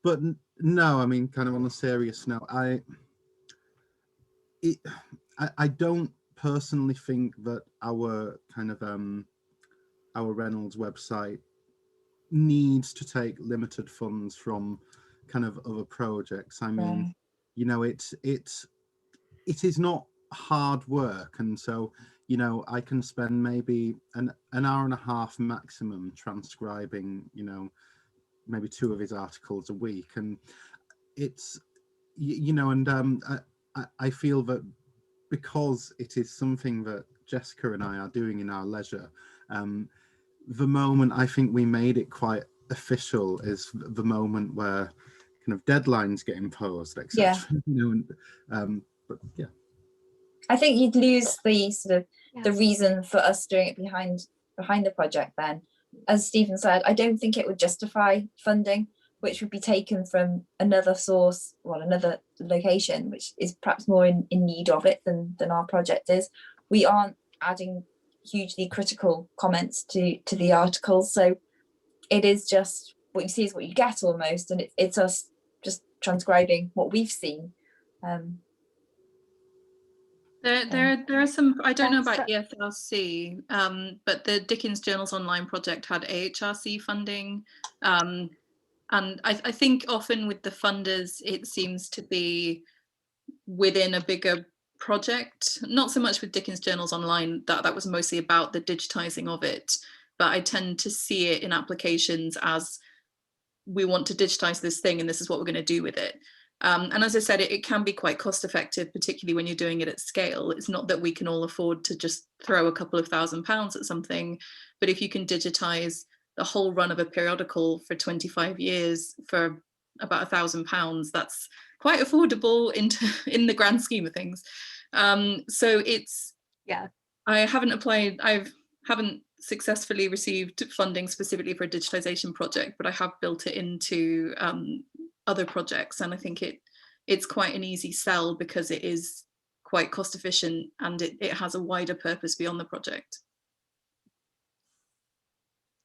But no, I mean, kind of on a serious note, I don't personally think that our kind of our Reynolds website needs to take limited funds from kind of other projects. I mean, you know, it is not hard work, and so, you know, I can spend maybe an hour and a half maximum transcribing, you know, maybe 2 of his articles a week, and it's, you know, and I feel that because it is something that Jessica and I are doing in our leisure, the moment I think we made it quite official is the moment where kind of deadlines get imposed, etc. You know, but yeah.
I think you'd lose the sort of the reason for us doing it behind the project then. As Stephen said, I don't think it would justify funding, which would be taken from another source, well, another location, which is perhaps more in need of it than our project is. We aren't adding hugely critical comments to the articles, so it is just what you see is what you get almost, and it's us just transcribing what we've seen.
There are some, I don't know about EFRC, but the Dickens Journals Online project had AHRC funding. And I think often with the funders, it seems to be within a bigger project, not so much with Dickens Journals Online, that was mostly about the digitizing of it, but I tend to see it in applications as we want to digitize this thing and this is what we're going to do with it. And as I said, it can be quite cost effective, particularly when you're doing it at scale. It's not that we can all afford to just throw a couple of £1,000s at something, but if you can digitize the whole run of a periodical for 25 years for about £1,000, that's quite affordable in the grand scheme of things. So it's, I haven't successfully received funding specifically for a digitization project, but I have built it into other projects, and I think it's quite an easy sell because it is quite cost efficient and it has a wider purpose beyond the project.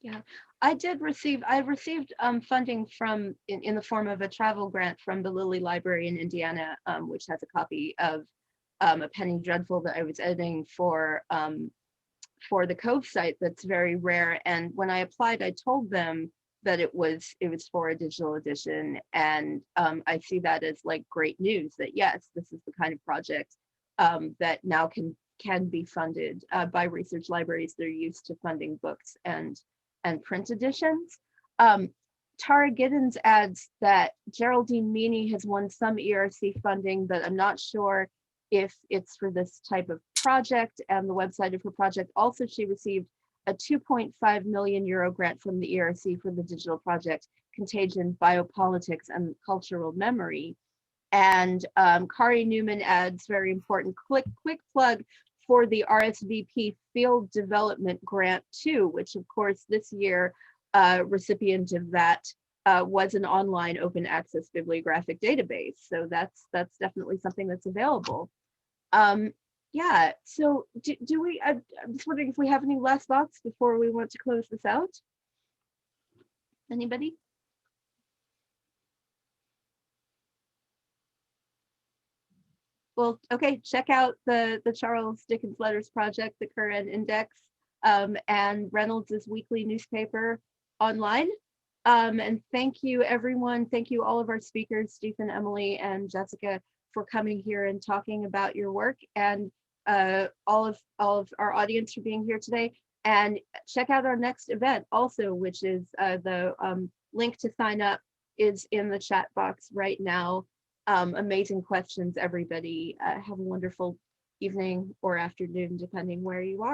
Yeah, I received funding from in the form of a travel grant from the Lilly Library in Indiana, which has a copy of a Penny Dreadful that I was editing for the Cove site. That's very rare, and when I applied, I told them that it was for a digital edition, and I see that as like great news that yes, this is the kind of project that now can be funded by research libraries that are used to funding books and and print editions. Tara Giddens adds that Geraldine Meany has won some ERC funding, but I'm not sure if it's for this type of project, and the website of her project. Also, she received a 2.5 million euro grant from the ERC for the digital project Contagion, Biopolitics, and Cultural Memory. And Kari Newman adds, very important, quick plug for the RSVP Field Development Grant 2, which of course this year recipient of that was an online open access bibliographic database. So that's definitely something that's available. Yeah, so do we, I'm just wondering if we have any last thoughts before we want to close this out? Anybody? Well, okay, check out the Charles Dickens Letters Project, the Curran Index, and Reynolds' weekly newspaper online. And thank you, everyone. Thank you, all of our speakers, Stephen, Emily, and Jessica, for coming here and talking about your work, and all of our audience for being here today. And check out our next event also, which is the link to sign up is in the chat box right now. Amazing questions, everybody. Have a wonderful evening or afternoon, depending where you are.